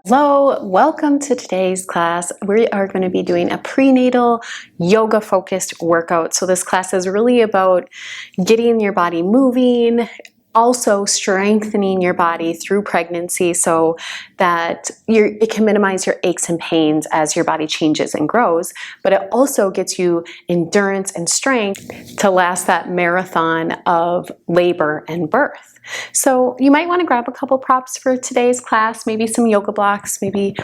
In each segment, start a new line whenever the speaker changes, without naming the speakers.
Hello, welcome to today's class. We are going to be doing a prenatal yoga focused workout. So this class is really about getting your body moving, also strengthening your body through pregnancy so that it can minimize your aches and pains as your body changes and grows, but it also gets you endurance and strength to last that marathon of labor and birth. So you might want to grab a couple props for today's class, maybe some yoga blocks, maybe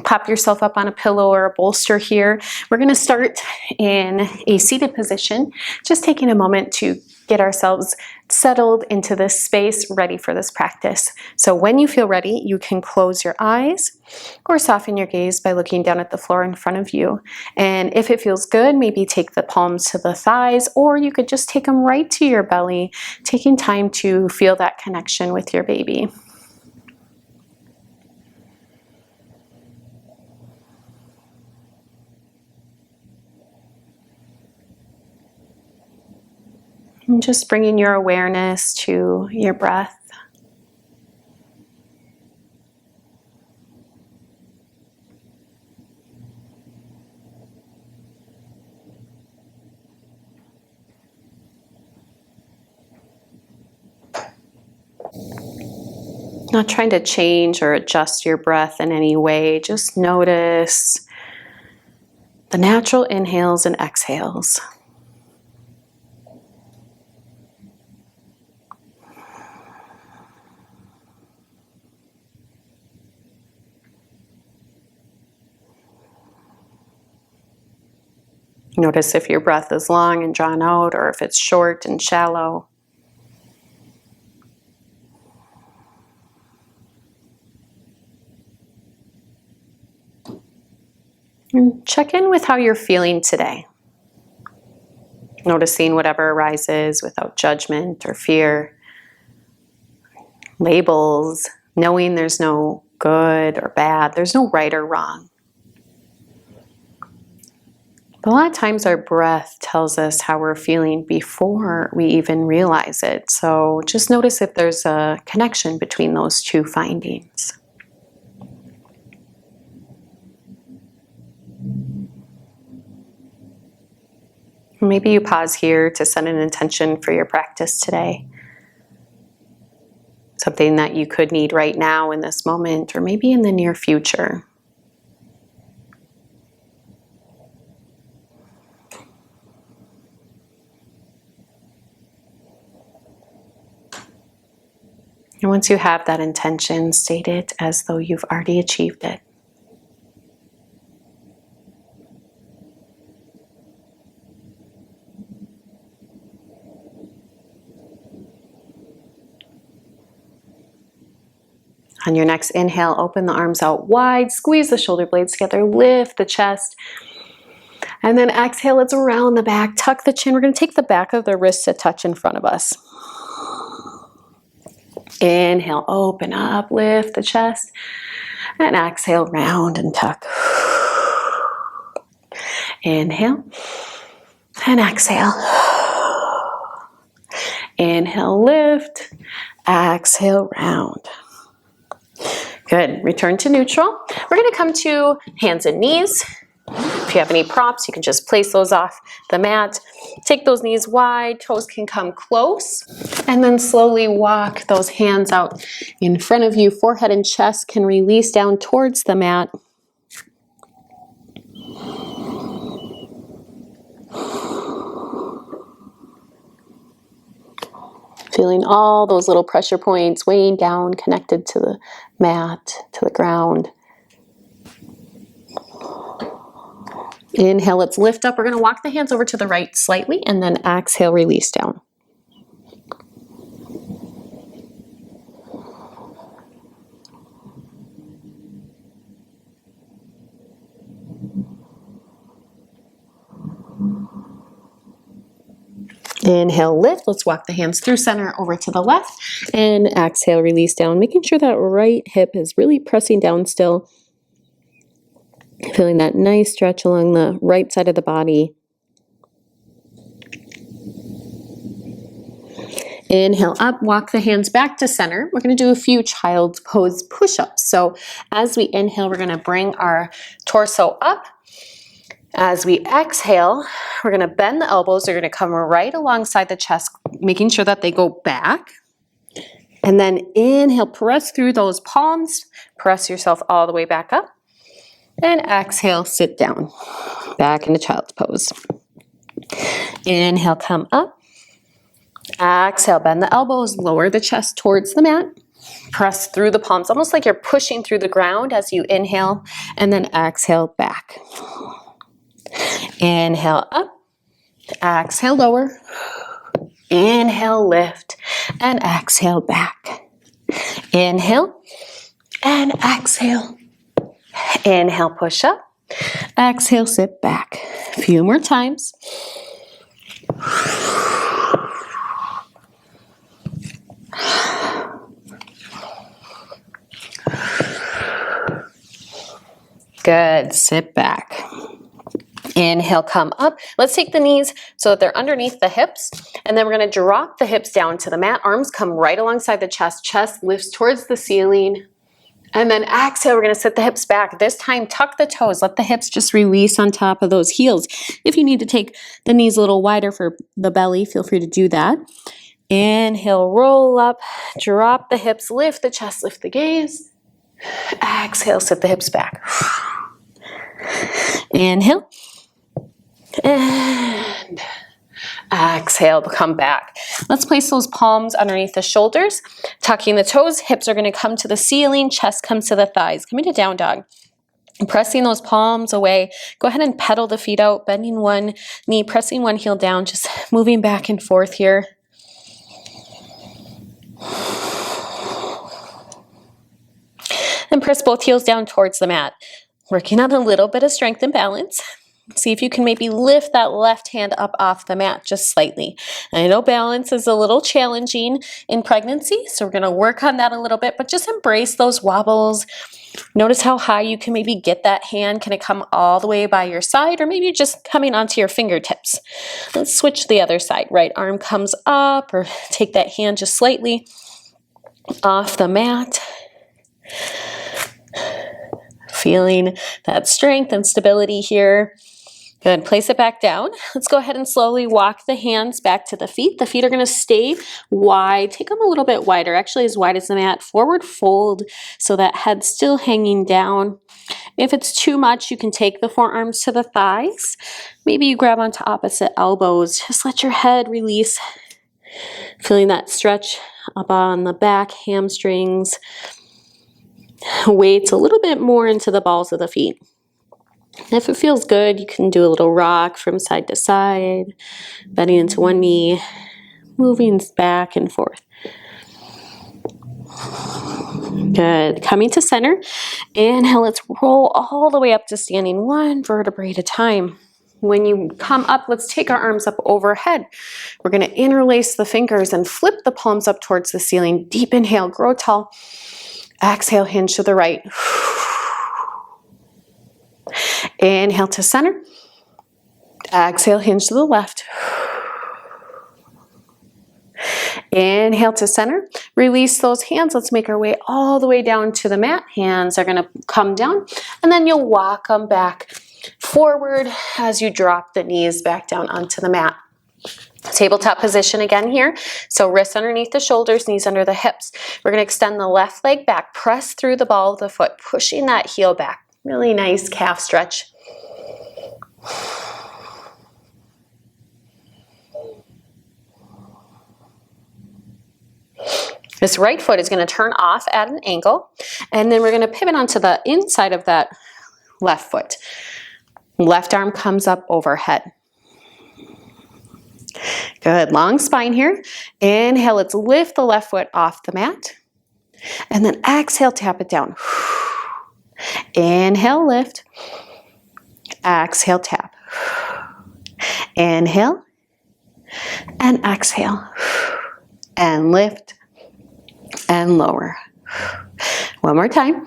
pop yourself up on a pillow or a bolster here. We're going to start in a seated position, just taking a moment to get ourselves settled into this space, ready for this practice. So when you feel ready, you can close your eyes or soften your gaze by looking down at the floor in front of you. And if it feels good, maybe take the palms to the thighs, or you could just take them right to your belly, taking time to feel that connection with your baby. And just bringing your awareness to your breath. Not trying to change or adjust your breath in any way. Just notice the natural inhales and exhales. Notice if your breath is long and drawn out or if it's short and shallow. And check in with how you're feeling today. Noticing whatever arises without judgment or fear. Labels, knowing there's no good or bad, there's no right or wrong. But a lot of times our breath tells us how we're feeling before we even realize it. So just notice if there's a connection between those two findings. Maybe you pause here to set an intention for your practice today. Something that you could need right now in this moment, or maybe in the near future. And once you have that intention, state it as though you've already achieved it. On your next inhale, open the arms out wide, squeeze the shoulder blades together, lift the chest. And then exhale, it's around the back, tuck the chin. We're going to take the back of the wrists to touch in front of us. Inhale, open up, lift the chest. And exhale, round and tuck. Inhale and exhale. Inhale, lift. Exhale, round. Good. Return to neutral. We're going to come to hands and knees. If you have any props, you can just place those off the mat. Take those knees wide, toes can come close, and then slowly walk those hands out in front of you. Forehead and chest can release down towards the mat. Feeling all those little pressure points weighing down, connected to the mat, to the ground. Inhale, let's lift up. We're going to walk the hands over to the right slightly, and then exhale, release down. Inhale, lift. Let's walk the hands through center over to the left, and exhale, release down, making sure that right hip is really pressing down still. Feeling that nice stretch along the right side of the body. Inhale up, walk the hands back to center. We're going to do a few child's pose push-ups. So as we inhale, we're going to bring our torso up. As we exhale, we're going to bend the elbows. They're going to come right alongside the chest, making sure that they go back. And then inhale, press through those palms. Press yourself all the way back up. And exhale, sit down. Back into child's pose. Inhale, come up. Exhale, bend the elbows, lower the chest towards the mat. Press through the palms, almost like you're pushing through the ground as you inhale. And then exhale, back. Inhale up, exhale lower, inhale lift, and exhale back. Inhale and exhale. Inhale, push up, exhale, sit back. A few more times. Good, sit back. Inhale, come up. Let's take the knees so that they're underneath the hips. And then we're going to drop the hips down to the mat. Arms come right alongside the chest. Chest lifts towards the ceiling. And then exhale, we're going to sit the hips back. This time, tuck the toes. Let the hips just release on top of those heels. If you need to take the knees a little wider for the belly, feel free to do that. Inhale, roll up. Drop the hips. Lift the chest. Lift the gaze. Exhale, sit the hips back. Inhale. And exhale, come back. Let's place those palms underneath the shoulders, tucking the toes. Hips are going to come to the ceiling, chest comes to the thighs. Coming to down dog. Pressing those palms away. Go ahead and pedal the feet out, bending one knee, pressing one heel down, just moving back and forth here. And press both heels down towards the mat. Working on a little bit of strength and balance. See if you can maybe lift that left hand up off the mat just slightly. I know balance is a little challenging in pregnancy, so we're going to work on that a little bit, but just embrace those wobbles. Notice how high you can maybe get that hand. Can it come all the way by your side, or maybe just coming onto your fingertips? Let's switch to the other side. Right arm comes up, or take that hand just slightly off the mat. Feeling that strength and stability here. Good, place it back down. Let's go ahead and slowly walk the hands back to the feet. The feet are going to stay wide. Take them a little bit wider, actually as wide as the mat. Forward fold so that head's still hanging down. If it's too much, you can take the forearms to the thighs. Maybe you grab onto opposite elbows. Just let your head release. Feeling that stretch up on the back, hamstrings. Weights a little bit more into the balls of the feet. If it feels good, you can do a little rock from side to side, bending into one knee, moving back and forth. Good. Coming to center. Inhale, let's roll all the way up to standing, one vertebrae at a time. When you come up, let's take our arms up overhead. We're going to interlace the fingers and flip the palms up towards the ceiling. Deep inhale, grow tall. Exhale, hinge to the right. Inhale to center. Exhale, hinge to the left. Inhale to center. Release those hands. Let's make our way all the way down to the mat. Hands are going to come down, and then you'll walk them back forward as you drop the knees back down onto the mat. Tabletop position again here. So wrists underneath the shoulders, knees under the hips. We're going to extend the left leg back. Press through the ball of the foot, pushing that heel back. Really nice calf stretch. This right foot is going to turn off at an angle, and then we're going to pivot onto the inside of that left foot. Left arm comes up overhead. Good, long spine here. Inhale, let's lift the left foot off the mat. And then exhale, tap it down. Inhale, lift. Exhale, tap. Inhale. And exhale. And lift. And lower. One more time.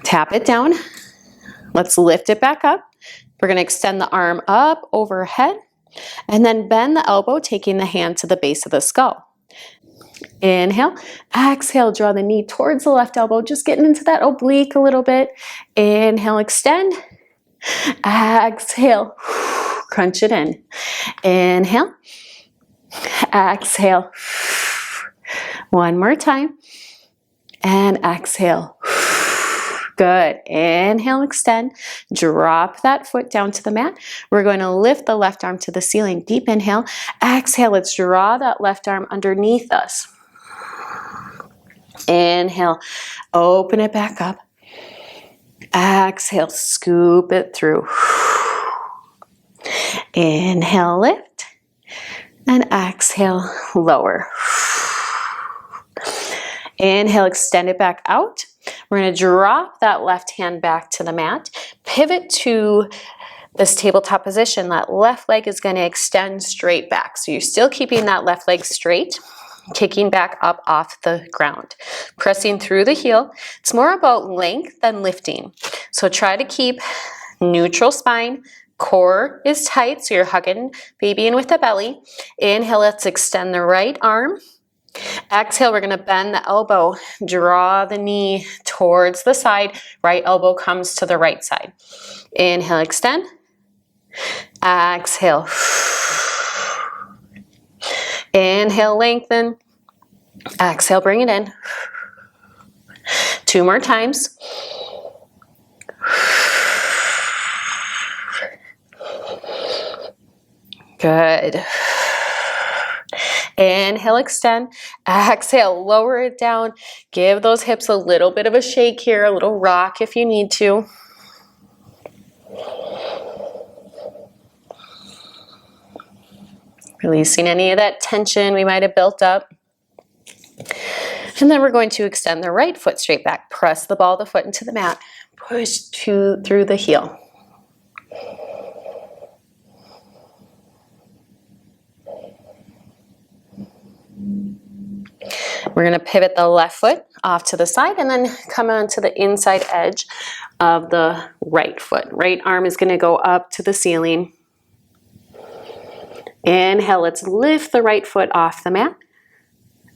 Tap it down. Let's lift it back up. We're going to extend the arm up overhead. And then bend the elbow, taking the hand to the base of the skull. Inhale. Exhale, draw the knee towards the left elbow, just getting into that oblique a little bit. Inhale, extend. Exhale, crunch it in. Inhale. Exhale. One more time. And exhale. Good. Inhale, extend. Drop that foot down to the mat. We're going to lift the left arm to the ceiling. Deep inhale. Exhale. Let's draw that left arm underneath us. Inhale. Open it back up. Exhale. Scoop it through. Inhale, lift. And exhale, lower. Inhale, extend it back out. We're going to drop that left hand back to the mat. Pivot to this tabletop position. That left leg is going to extend straight back. So you're still keeping that left leg straight, kicking back up off the ground. Pressing through the heel. It's more about length than lifting. So try to keep neutral spine. Core is tight, so you're hugging baby in with the belly. Inhale, let's extend the right arm. Exhale, we're going to bend the elbow. Draw the knee towards the side. Right elbow comes to the right side. Inhale, extend. Exhale. Inhale, lengthen. Exhale, bring it in. 2 more times. Good. Inhale, extend. Exhale, lower it down. Give those hips a little bit of a shake here, a little rock if you need to. Releasing any of that tension we might have built up. And then we're going to extend the right foot straight back. Press the ball of the foot into the mat. Push through the heel. We're going to pivot the left foot off to the side and then come onto the inside edge of the right foot. Right arm is going to go up to the ceiling. Inhale, let's lift the right foot off the mat.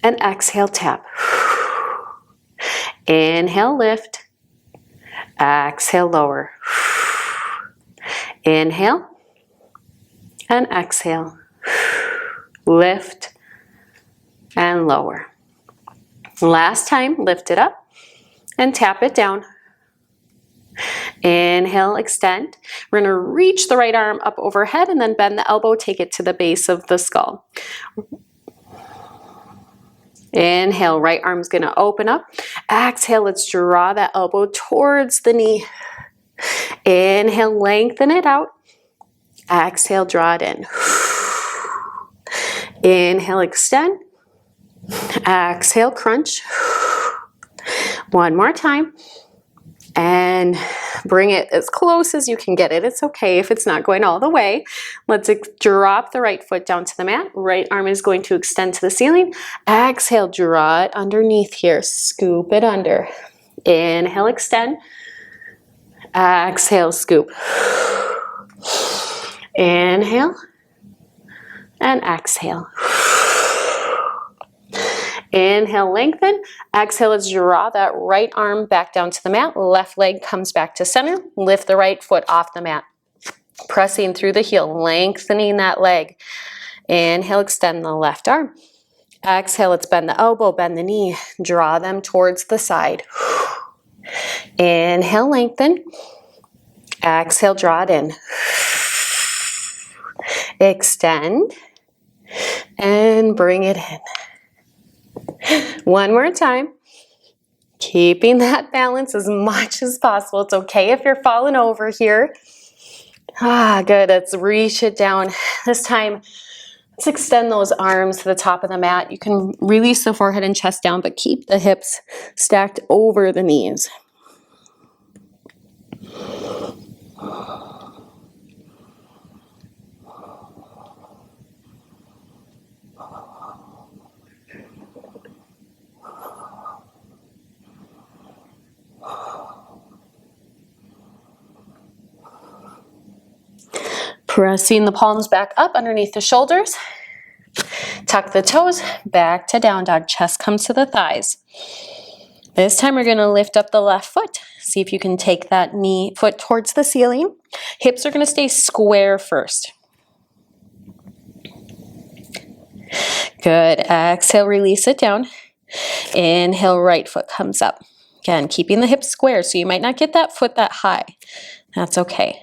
And exhale, tap. Inhale, lift. Exhale, lower. Inhale. And exhale. Lift and lower. Last time, lift it up and tap it down. Inhale, extend. We're going to reach the right arm up overhead and then bend the elbow, take it to the base of the skull. Inhale, right arm's going to open up. Exhale, let's draw that elbow towards the knee. Inhale, lengthen it out. Exhale, draw it in. Inhale, extend. Exhale, crunch. One more time. And bring it as close as you can get it. It's okay if it's not going all the way. Let's drop the right foot down to the mat. Right arm is going to extend to the ceiling. Exhale, draw it underneath here. Scoop it under. Inhale, extend. Exhale, scoop. Inhale. And exhale. Inhale, lengthen. Exhale, let's draw that right arm back down to the mat. Left leg comes back to center. Lift the right foot off the mat. Pressing through the heel, lengthening that leg. Inhale, extend the left arm. Exhale, let's bend the elbow, bend the knee. Draw them towards the side. Inhale, lengthen. Exhale, draw it in. Extend. And bring it in. One more time. Keeping that balance as much as possible. It's okay if you're falling over here. Good. Let's reach it down. This time, let's extend those arms to the top of the mat. You can release the forehead and chest down, but keep the hips stacked over the knees. Pressing the palms back up underneath the shoulders. Tuck the toes, back to down dog. Chest comes to the thighs. This time we're gonna lift up the left foot. See if you can take that foot towards the ceiling. Hips are gonna stay square first. Good, exhale, release it down. Inhale, right foot comes up. Again, keeping the hips square, so you might not get that foot that high. That's okay.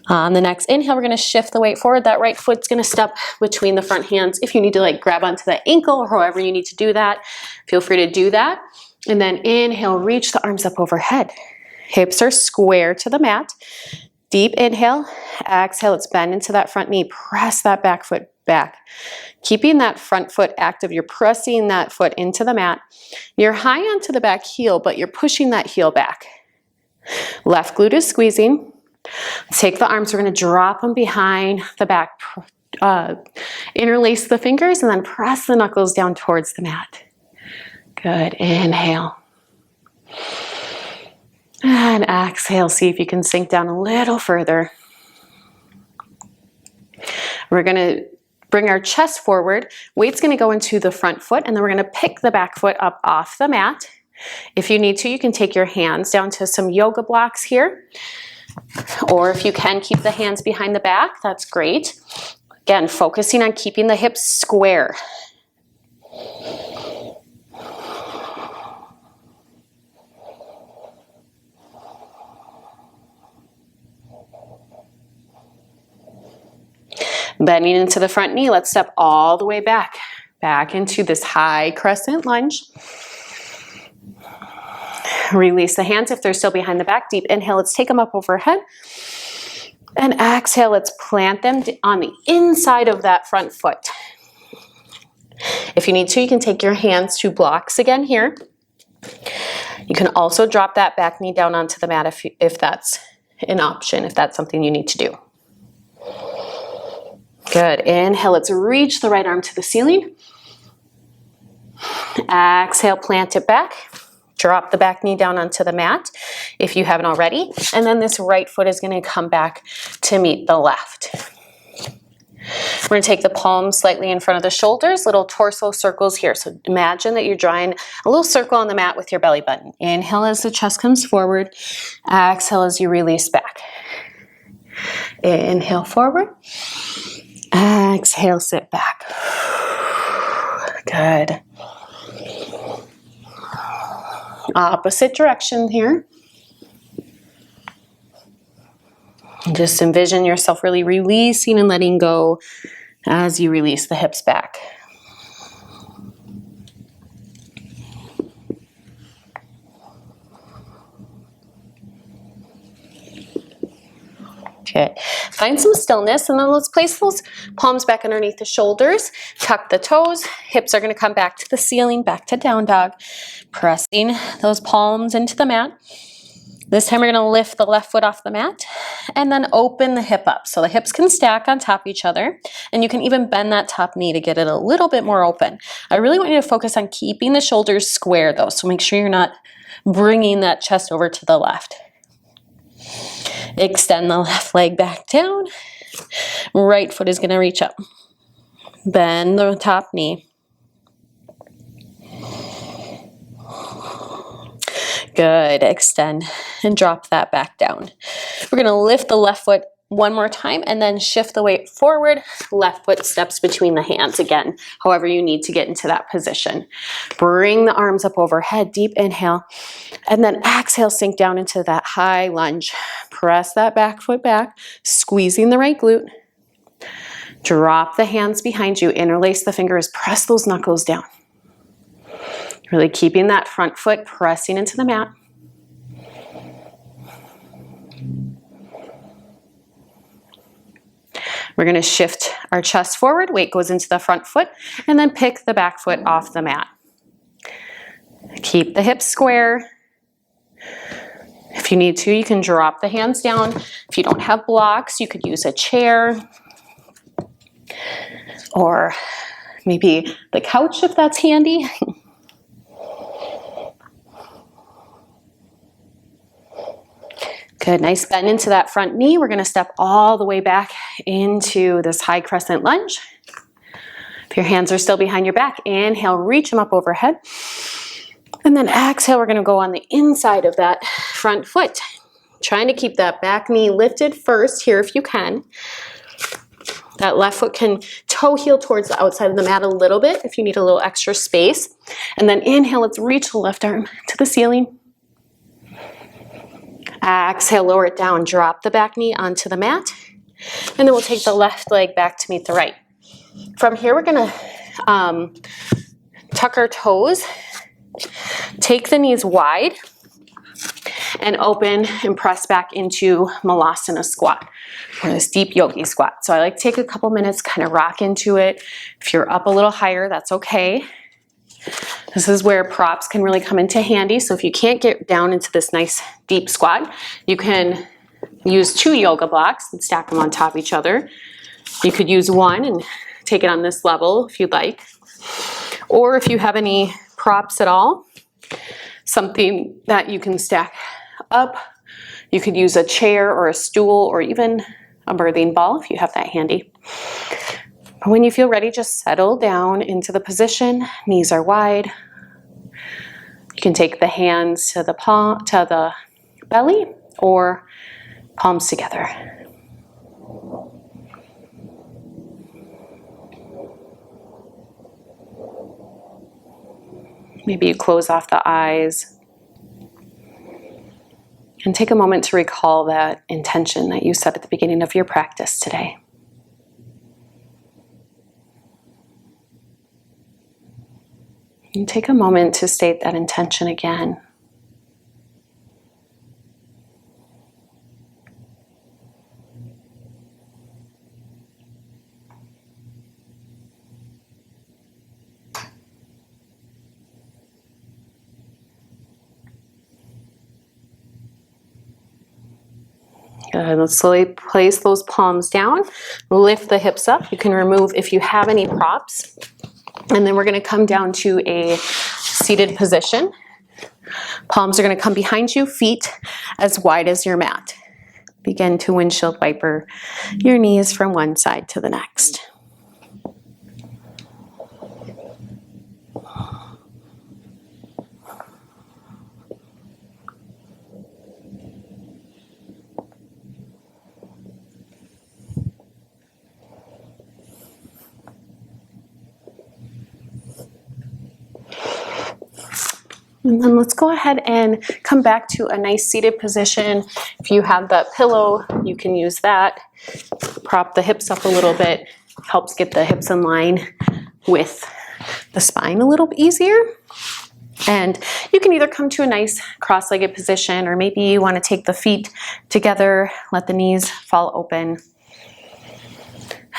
On the next inhale, we're gonna shift the weight forward. That right foot's gonna step between the front hands. If you need to like grab onto the ankle or however you need to do that, feel free to do that. And then inhale, reach the arms up overhead. Hips are square to the mat. Deep inhale, exhale, let's bend into that front knee. Press that back foot back. Keeping that front foot active, you're pressing that foot into the mat. You're high onto the back heel, but you're pushing that heel back. Left glute is squeezing. Take the arms, we're gonna drop them behind the back. Interlace the fingers and then press the knuckles down towards the mat. Good, inhale. And exhale, see if you can sink down a little further. We're gonna bring our chest forward. Weight's gonna go into the front foot and then we're gonna pick the back foot up off the mat. If you need to, you can take your hands down to some yoga blocks here. Or if you can keep the hands behind the back, that's great. Again, focusing on keeping the hips square. Bending into the front knee, let's step all the way back into this high crescent lunge. Release the hands if they're still behind the back. Deep inhale, let's take them up overhead. And exhale, let's plant them on the inside of that front foot. If you need to, you can take your hands to blocks again here. You can also drop that back knee down onto the mat if that's an option, if that's something you need to do. Good, inhale, let's reach the right arm to the ceiling. Exhale, plant it back. Drop the back knee down onto the mat if you haven't already. And then this right foot is gonna come back to meet the left. We're gonna take the palms slightly in front of the shoulders, little torso circles here. So imagine that you're drawing a little circle on the mat with your belly button. Inhale as the chest comes forward. Exhale as you release back. Inhale forward. Exhale, sit back. Good. Opposite direction here. Just envision yourself really releasing and letting go as you release the hips back. Okay, find some stillness and then let's place those palms back underneath the shoulders. Tuck the toes, hips are gonna come back to the ceiling, back to down dog. Pressing those palms into the mat. This time we're gonna lift the left foot off the mat and then open the hip up. So the hips can stack on top of each other and you can even bend that top knee to get it a little bit more open. I really want you to focus on keeping the shoulders square though, so make sure you're not bringing that chest over to the left. Extend the left leg back down. Right foot is gonna reach up. Bend the top knee. Good, extend and drop that back down. We're gonna lift the left foot one more time and then shift the weight forward. Left foot steps between the hands again, however you need to get into that position. Bring the arms up overhead, deep inhale, and then exhale, sink down into that high lunge. Press that back foot back, squeezing the right glute. Drop the hands behind you, interlace the fingers, press those knuckles down. Really keeping that front foot pressing into the mat. We're gonna shift our chest forward, weight goes into the front foot, and then pick the back foot off the mat. Keep the hips square. If you need to, you can drop the hands down. If you don't have blocks, you could use a chair or maybe the couch if that's handy. Good, nice bend into that front knee. We're gonna step all the way back into this high crescent lunge. If your hands are still behind your back, inhale, reach them up overhead. And then exhale, we're gonna go on the inside of that front foot. Trying to keep that back knee lifted first here if you can. That left foot can toe heel towards the outside of the mat a little bit if you need a little extra space. And then inhale, let's reach the left arm to the ceiling. Exhale, lower it down, drop the back knee onto the mat. And then we'll take the left leg back to meet the right. From here, we're gonna tuck our toes, take the knees wide, and open and press back into Malasana squat, or this deep yogi squat. So I like to take a couple minutes, kind of rock into it. If you're up a little higher, that's okay. This is where props can really come into handy. So if you can't get down into this nice deep squat, you can use 2 yoga blocks and stack them on top of each other. You could use one and take it on this level if you'd like. Or if you have any props at all, something that you can stack up. You could use a chair or a stool or even a birthing ball if you have that handy. When you feel ready, just settle down into the position. Knees are wide. You can take the hands to the belly or palms together. Maybe you close off the eyes. And take a moment to recall that intention that you set at the beginning of your practice today. And take a moment to state that intention again. Good. Let's slowly place those palms down. Lift the hips up. You can remove if you have any props. And then we're going to come down to a seated position. Palms are going to come behind you, feet as wide as your mat. Begin to windshield wiper your knees from one side to the next. And then let's go ahead and come back to a nice seated position. If you have that pillow, you can use that. Prop the hips up a little bit. Helps get the hips in line with the spine a little bit easier. And you can either come to a nice cross-legged position, or maybe you want to take the feet together, let the knees fall open.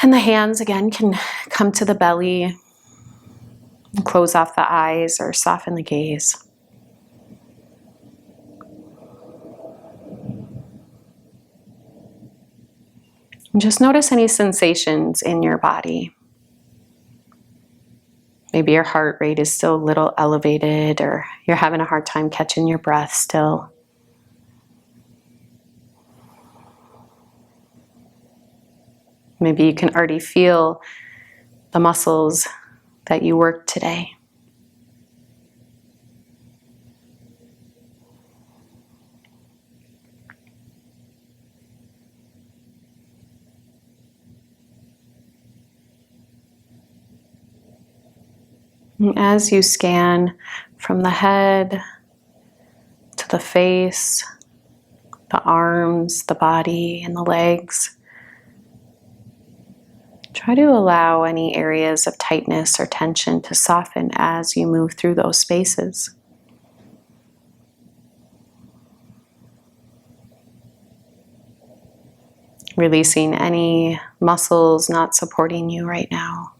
And the hands, again, can come to the belly. Close off the eyes or soften the gaze. And just notice any sensations in your body. Maybe your heart rate is still a little elevated, or you're having a hard time catching your breath still. Maybe you can already feel the muscles that you worked today. And as you scan from the head to the face, the arms, the body, and the legs, try to allow any areas of tightness or tension to soften as you move through those spaces. Releasing any muscles not supporting you right now.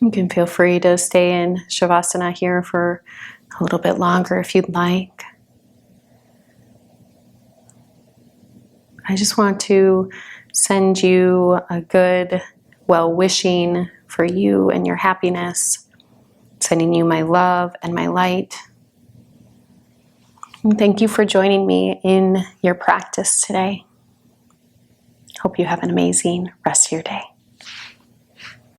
You can feel free to stay in Shavasana here for a little bit longer if you'd like. I just want to send you a good well-wishing for you and your happiness, sending you my love and my light. And thank you for joining me in your practice today. Hope you have an amazing rest of your day.